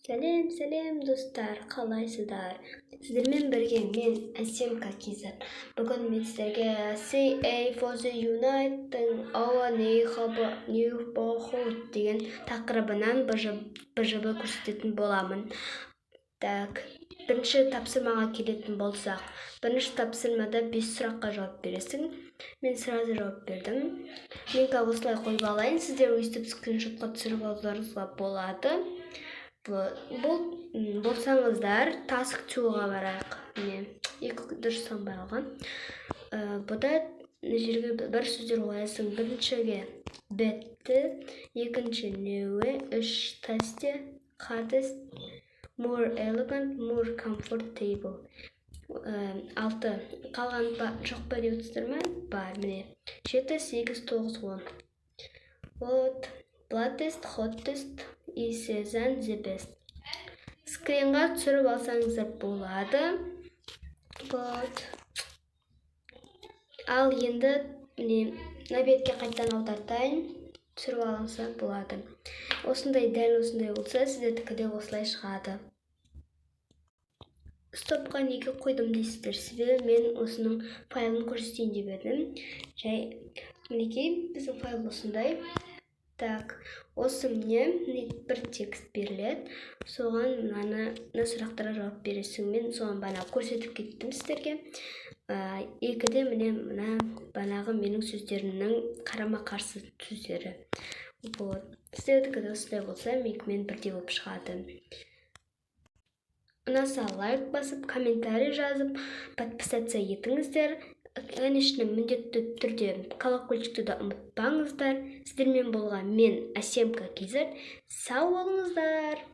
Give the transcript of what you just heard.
Сәлем достар, қалайсыздар? Сіздермен бірге мен Әсемка Кизер. Бүгін мен сіздерге CA for the United Our Neighborhood деген тақырыбынан BJB көрсететін боламын. Так, бірінші тапсырмаға келетін болсақ, бірінші тапсырмада 5 сұраққа жауап бересің. Мен сразу жауап бердім. Мен осылай қойып алайын, сіздер өйстіп скриншотқа түсіріп алуларыңызға болады. Болсаңыздар таск 2-ға барайық. Екі дұрыс санбай алған. Бұда жерге бір сөздер қоясың. Біріншіге бетті, екінші неуі, үш тасте, hardest, more elegant, more comfortable. 6. Қалған жоқ па деп отырсыздар ма? Бар, міне. 7, 8, 9, 10. Blackest, hottest, season the best. Скринға түсіріп алсаңыздар болады. Ал енді мына бетке қайтадан аудартайын, түсіріп алыңыздар болады. Дәл осындай болса, сіздердікі де осылай шығады. Стопқа неге қойдым дейсіздер, себебі мен осының файлын көрсетейін деп едім. Мінекей, біздің файл осындай. Так, осы мне бір текст беріледі. Соған мына сұрақтарға жауап бересің. Мен соған бана көрсетіп кеттім сіздерге. Екіде мына банағы менің сөздерімнің қарама-қарсы сөздері. Сіздердікі осылай болса, мен бірдей болып шығады. Ұнаса лайк басып, комментарий жазып, подписаться етіңіздер. Конечно, міндетті түрде колокольчикті да ұмытпаңыздар. Сіздермен болған мен Әсемка Кизер. Сау болыңыздар!